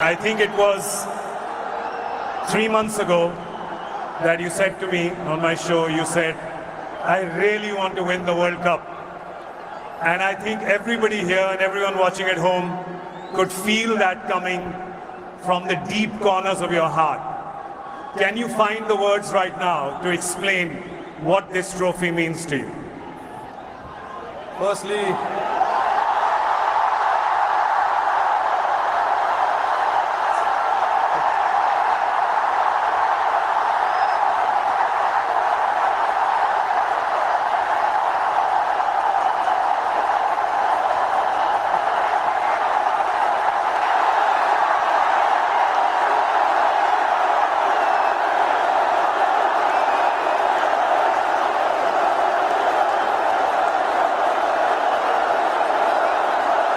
I think it was 3 months ago that you said to me on my show, you said, I really want to win the World Cup. And I think everybody here and everyone watching at home could feel that coming from the deep corners of your heart. Can you find the words right now to explain what this trophy means to you? Firstly,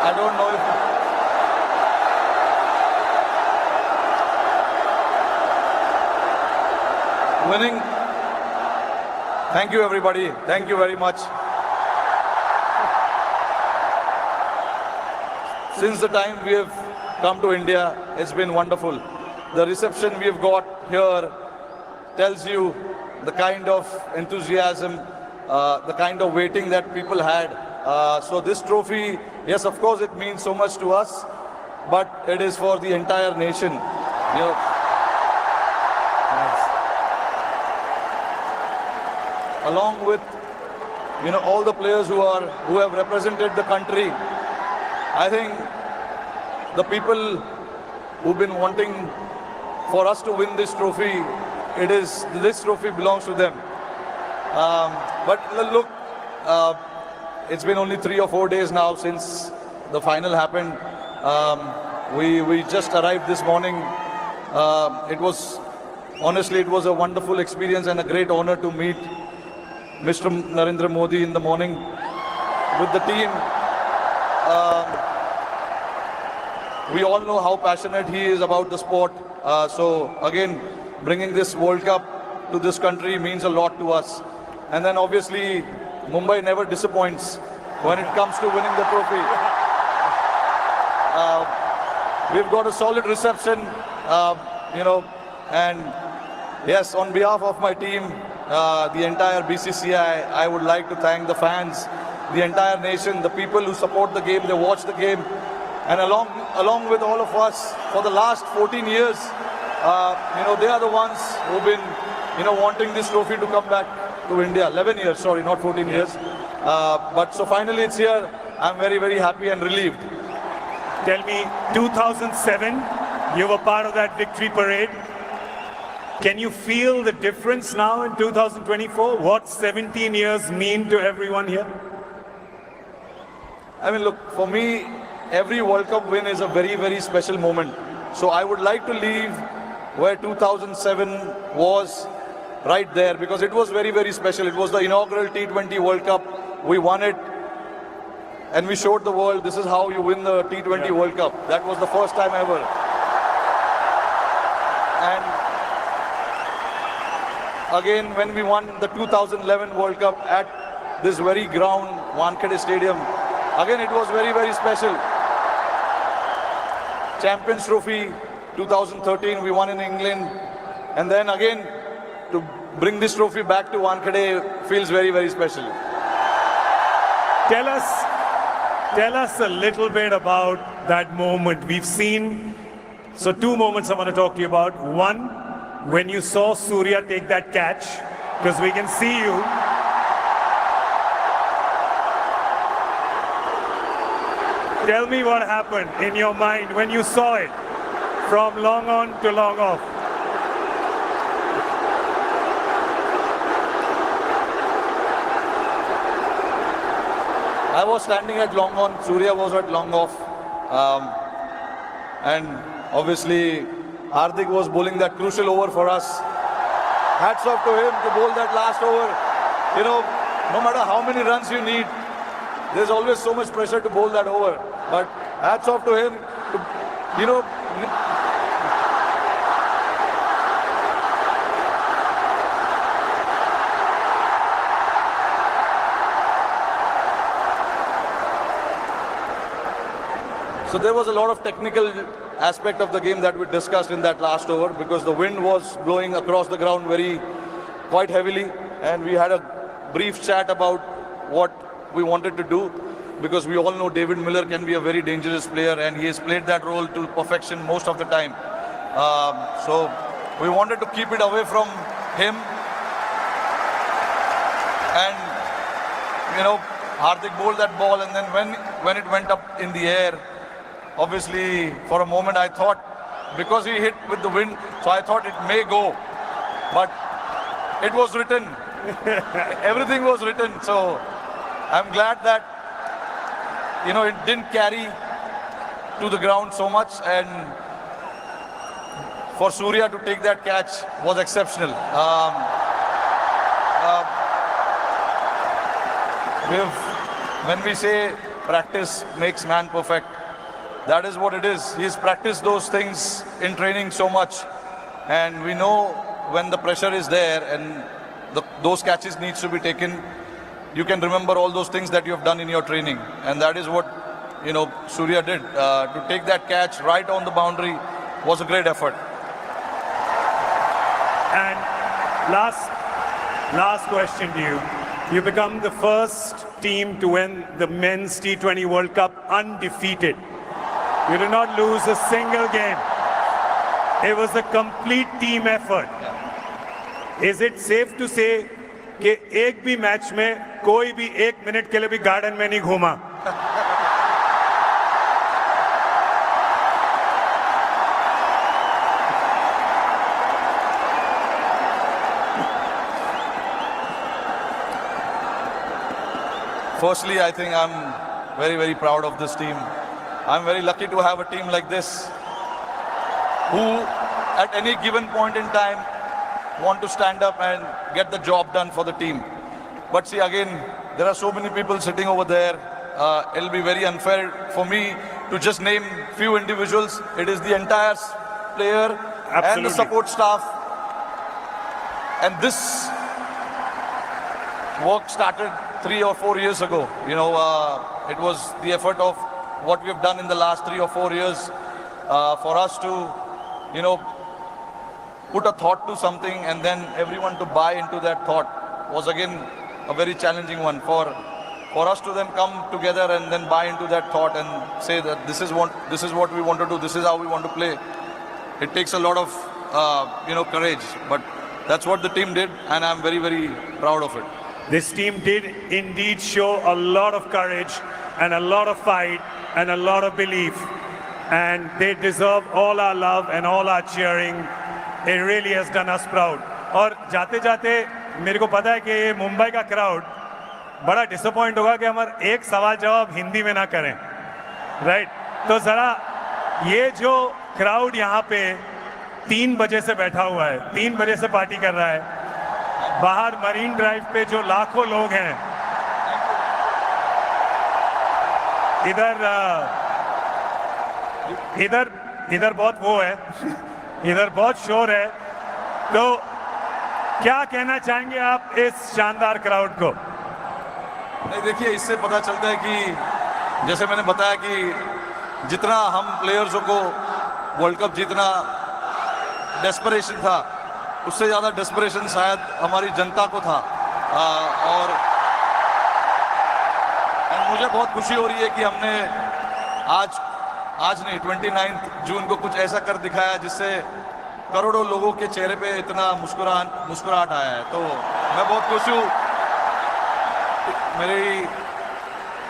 I don't know if winning. Thank you, everybody. Thank you very much. Since the time we have come to India, it's been wonderful. The reception we have got here tells you the kind of enthusiasm, the kind of waiting that people had. So this trophy, yes, of course, it means so much to us, but it is for the entire nation. You know, along with all the players who have represented the country. I think the people who've been wanting for us to win this trophy, this trophy belongs to them. But look, it's been only 3 or 4 days now since the final happened. We just arrived this morning. Honestly, it was a wonderful experience and a great honor to meet Mr. Narendra Modi in the morning with the team. We all know how passionate he is about the sport. So again, bringing this World Cup to this country means a lot to us. And then obviously, Mumbai never disappoints when it comes to winning the trophy. We've got a solid reception, and yes, on behalf of my team, the entire BCCI, I would like to thank the fans, the entire nation, the people who support the game, they watch the game, and along with all of us for the last 14 years, they are the ones who've been, wanting this trophy to come back to India. 11 years, sorry, not 14 years. But so finally it's here. I'm very, very happy and relieved. Tell me, 2007, you were part of that victory parade. Can you feel the difference now in 2024? What 17 years mean to everyone here? I mean, look, for me, every World Cup win is a very, very special moment. So I would like to leave where 2007 was, right there, because it was very, very special. It was the inaugural T20 World Cup. We won it, and we showed the world this is how you win the T20 World Cup. That was the first time ever. And again, when we won the 2011 World Cup at this very ground, Wankhede Stadium, again, it was very, very special. Champions Trophy 2013, we won in England. And then again, to bring this trophy back to Wankhede feels very, very special. Tell us a little bit about that moment. We've seen, so 2 moments I want to talk to you about. One, when you saw Surya take that catch, because we can see you. Tell me what happened in your mind when you saw it from long on to long off. I was standing at long on, Surya was at long off. And obviously, Hardik was bowling that crucial over for us. Hats off to him to bowl that last over. No matter how many runs you need, there's always so much pressure to bowl that over. But hats off to him. So there was a lot of technical aspect of the game that we discussed in that last over, because the wind was blowing across the ground quite heavily, and we had a brief chat about what we wanted to do, because we all know David Miller can be a very dangerous player, and he has played that role to perfection most of the time. So we wanted to keep it away from him, and Hardik bowled that ball, and then when it went up in the air, obviously for a moment I thought, because he hit with the wind, so I thought it may go, but it was written. Everything was written, so I'm glad that it didn't carry to the ground so much, and for Surya to take that catch was exceptional. When we say practice makes man perfect, that is what it is. He's practiced those things in training so much, and we know when the pressure is there and those catches needs to be taken, you can remember all those things that you have done in your training, and that is what Surya did. To take that catch right on the boundary was a great effort. And last question to you. You become the first team to win the Men's T20 World Cup undefeated. You did not lose a single game. It was a complete team effort. Is it safe to say कि एक भी match में कोई भी 1 minute के लिए भी garden में नहीं घूमा? Firstly, I think I'm very, very proud of this team. I'm very lucky to have a team like this who, at any given point in time, want to stand up and get the job done for the team. But see, again, there are so many people sitting over there. It'll be very unfair for me to just name few individuals. It is the entire player and the support staff. And this work started 3 or 4 years ago. It was the effort of what we have done in the last 3 or 4 years for us to, put a thought to something, and then everyone to buy into that thought was again a very challenging one. For us to then come together and then buy into that thought and say that this is what we want to do, this is how we want to play. It takes a lot of courage, but that's what the team did, and I'm very, very proud of it. This team did indeed show a lot of courage and a lot of fight and a lot of belief, and they deserve all our love and all our cheering. It really has done us proud. और जाते जाते मेरे को पता है कि ये मुंबई का क्राउड बड़ा डिसअपॉइंट होगा कि हमारा एक सवाल जवाब हिंदी में ना करें, राइट? तो ज़रा ये जो क्राउड यहाँ पे 3 बजे से बैठा हुआ है, 3 बजे से पार्टी कर रहा है, बाहर मरीन ड्राइव पे जो लाखों लोग हैं, इधर बहुत वो है, इधर बहुत शोर है, तो क्या कहना चाहेंगे आप इस शानदार क्राउड को? नहीं, देखिए, इससे पता चलता है कि जैसे मैंने बताया कि जितना हम प्लेयर्सों को वर्ल्ड कप जीतना डेस्परेशन था, उससे ज़्यादा डेस्परेशन शायद हमारी जनता को था। और मुझे बहुत खुशी हो रही है कि हमने आज नहीं 29 जून को कुछ ऐसा कर दिखाया जिससे करोड़ों लोगों के चेहरे पे इतना मुस्कुराहट आया है। तो मैं बहुत खुश हूँ।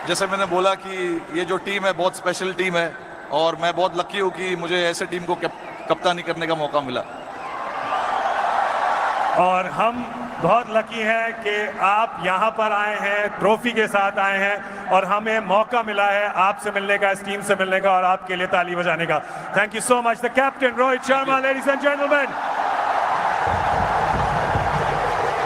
जैसे मैंने बोला कि ये जो टीम है बहुत स्पेशल टीम है, और मैं बहुत लकी हूँ कि मुझे ऐसे टीम को कप्तानी करने का मौका मिला। और हम बहुत लकी हैं कि आप यहाँ पर आए हैं, ट्रॉफी के साथ आए हैं, और हमें मौका मिला है आपसे मिलने का, इस टीम से मिलने का, और आपके लिए ताली बजाने का। Thank you so much the captain Rohit Sharma, ladies and gentleman.